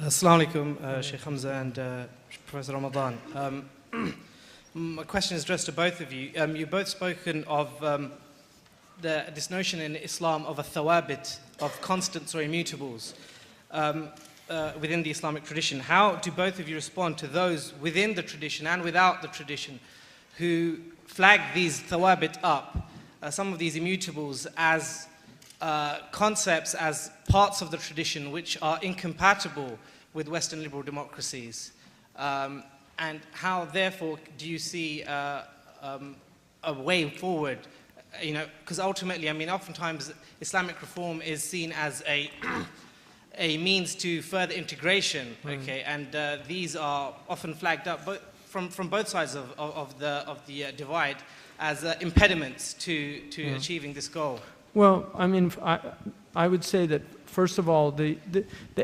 Assalamu alaikum, Sheikh Hamza and Professor Ramadan. My question is addressed to both of you. You've both spoken of this notion in Islam of a thawabet, of constants or immutables within the Islamic tradition. How do both of you respond to those within the tradition and without the tradition who flag these thawabet up, some of these immutables, as concepts, as parts of the tradition which are incompatible with Western liberal democracies? And how, therefore, do you see a way forward? You know, because ultimately, I mean, oftentimes Islamic reform is seen as a means to further integration. Okay, and these are often flagged up, but from both sides of the divide, as impediments to achieving this goal. Well, I mean, I would say that, first of all, the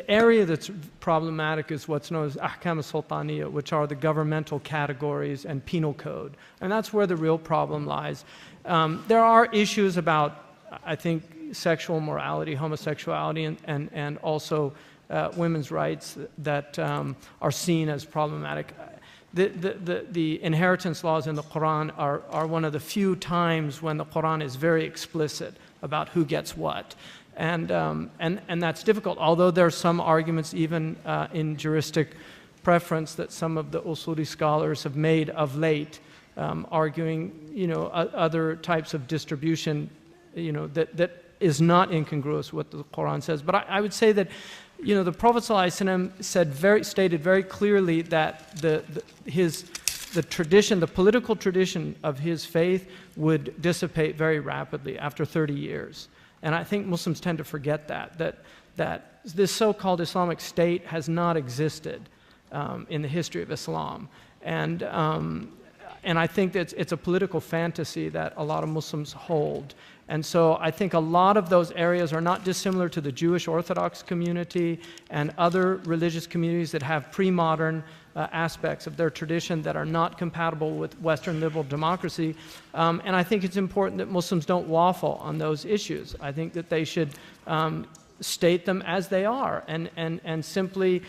area that's problematic is what's known as ahkam al-sultaniyya, which are the governmental categories and penal code. And that's where the real problem lies. There are issues about, I think, sexual morality, homosexuality, and also women's rights that are seen as problematic. The inheritance laws in the Quran are one of the few times when the Quran is very explicit about who gets what. And that's difficult, although there are some arguments even in juristic preference that some of the usuli scholars have made of late, arguing, you know, other types of distribution, you know, that is not incongruous with what the Quran says. But I would say that, you know, the Prophet ﷺ stated very clearly that the tradition, the political tradition of his faith would dissipate very rapidly after 30 years. And I think Muslims tend to forget that this so-called Islamic State has not existed in the history of Islam. And I think that it's a political fantasy that a lot of Muslims hold. And so I think a lot of those areas are not dissimilar to the Jewish Orthodox community and other religious communities that have pre-modern aspects of their tradition that are not compatible with Western liberal democracy. And I think it's important that Muslims don't waffle on those issues. I think that they should state them as they are. And simply,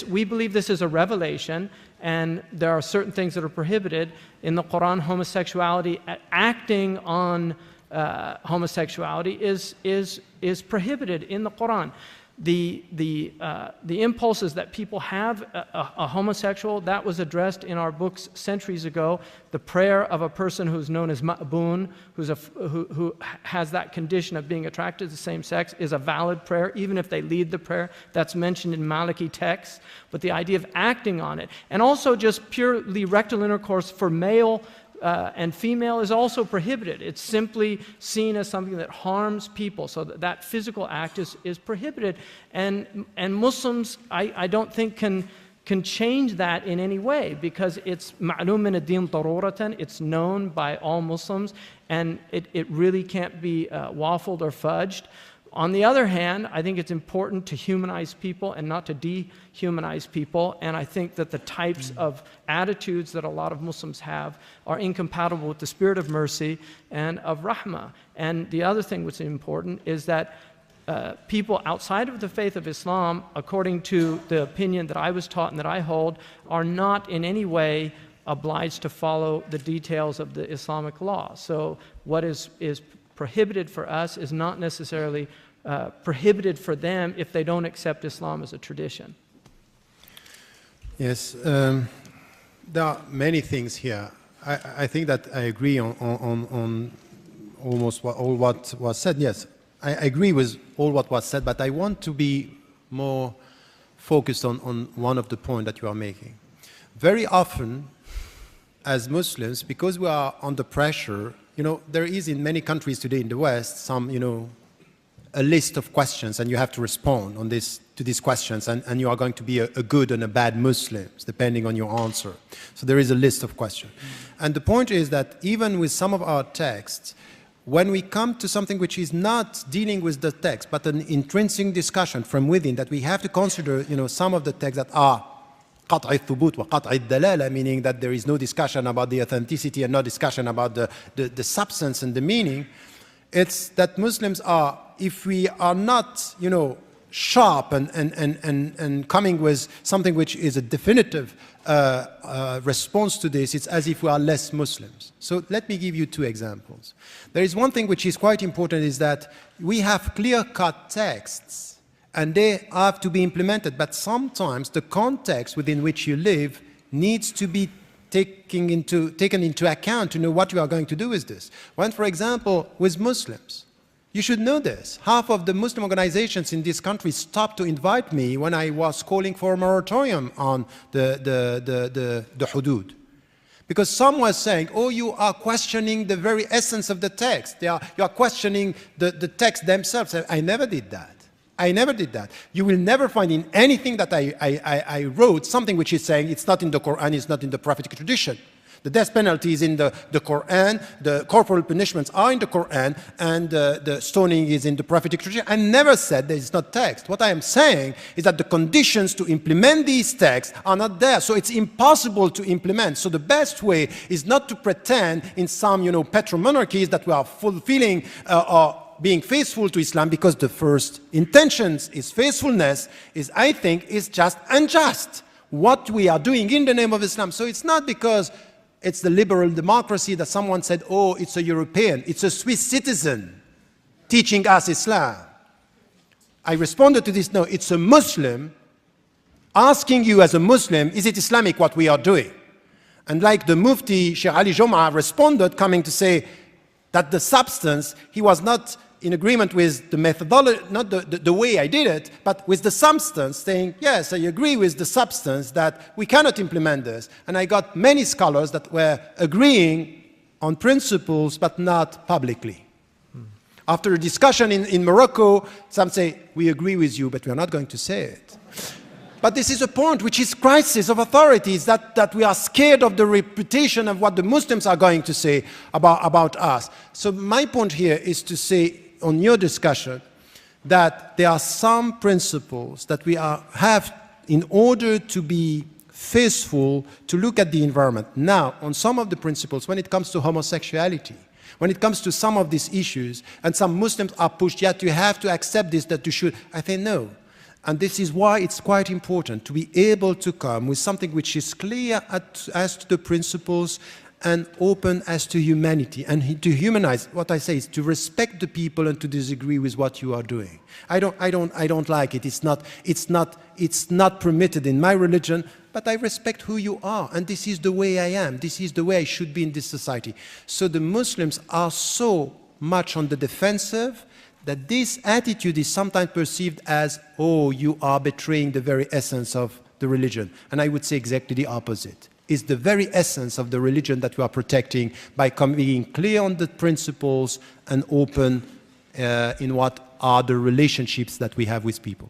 we believe this is a revelation, and there are certain things that are prohibited. In the Quran, homosexuality, acting on homosexuality is prohibited in the Quran. The impulses that people have a homosexual, that was addressed in our books centuries ago. The prayer of a person who's known as ma'boon, who has that condition of being attracted to the same sex, is a valid prayer, even if they lead the prayer. That's mentioned in Maliki texts. But the idea of acting on it, and also just purely rectal intercourse for male and female, is also prohibited. It's simply seen as something that harms people, so that physical act is prohibited. And Muslims, I don't think, can change that in any way, because it's ma'lum min ad-din daruratan, it's known by all Muslims, and it really can't be waffled or fudged. On the other hand, I think it's important to humanize people and not to dehumanize people, and I think that the types of attitudes that a lot of Muslims have are incompatible with the spirit of mercy and of rahmah. And the other thing which is important is that people outside of the faith of Islam, according to the opinion that I was taught and that I hold, are not in any way obliged to follow the details of the Islamic law. So what is prohibited for us is not necessarily prohibited for them if they don't accept Islam as a tradition. Yes, there are many things here. I think that I agree on almost all what was said. Yes, I agree with all what was said, but I want to be more focused on one of the points that you are making. Very often, as Muslims, because we are under pressure, you know, there is in many countries today in the West some, you know, a list of questions, and you have to respond to these questions, and you are going to be a good and a bad Muslim, depending on your answer. So there is a list of questions. And the point is that even with some of our texts, when we come to something which is not dealing with the text, but an intrinsic discussion from within, that we have to consider, you know, some of the texts that are قطع الثبوت وقطع الدلالة, meaning that there is no discussion about the authenticity and no discussion about the substance and the meaning. It's that Muslims are, if we are not, you know, sharp and coming with something which is a definitive response to this, it's as if we are less Muslims. So let me give you two examples. There is one thing which is quite important, is that we have clear-cut texts and they have to be implemented, but sometimes the context within which you live needs to be taken into account to know what you are going to do with this. When, for example, with Muslims, you should know this. Half of the Muslim organizations in this country stopped to invite me when I was calling for a moratorium on the hudud. Because some were saying, oh, you are questioning the very essence of the text. You are questioning the text themselves. I never did that. I never did that. You will never find in anything that I wrote something which is saying it's not in the Quran, it's not in the prophetic tradition. The death penalty is in the Quran, the corporal punishments are in the Quran, and the stoning is in the prophetic tradition. I never said that it's not text. What I am saying is that the conditions to implement these texts are not there, so it's impossible to implement. So the best way is not to pretend in some, petromonarchies that we are fulfilling or being faithful to Islam, because the first intentions is faithfulness, I think, is just unjust. What we are doing in the name of Islam. So it's not because it's the liberal democracy that someone said, oh, it's a European, it's a Swiss citizen teaching us Islam. I responded to this, no, it's a Muslim asking you as a Muslim, is it Islamic what we are doing? And like the Mufti, Sheikh Ali Jom'a responded, coming to say that the substance, he was not in agreement with the methodology, not the way I did it, but with the substance, saying, yes, I agree with the substance that we cannot implement this. And I got many scholars that were agreeing on principles, but not publicly. After a discussion in Morocco, some say, we agree with you, but we are not going to say it. But this is a point which is crisis of authorities, that we are scared of the reputation of what the Muslims are going to say about us. So my point here is to say, on your discussion, that there are some principles that we have in order to be faithful to look at the environment. Now, on some of the principles, when it comes to homosexuality, when it comes to some of these issues, and some Muslims are pushed, yet you have to accept this, that you should, I think no. And this is why it's quite important to be able to come with something which is clear as to the principles and open as to humanity, and to humanize. What I say is to respect the people and to disagree with what you are doing. I don't like it. It's not permitted in my religion, but I respect who you are, and this is the way I am. This is the way I should be in this society. So the Muslims are so much on the defensive that this attitude is sometimes perceived as, oh, you are betraying the very essence of the religion. And I would say exactly the opposite. Is the very essence of the religion that we are protecting by being clear on the principles and open in what are the relationships that we have with people.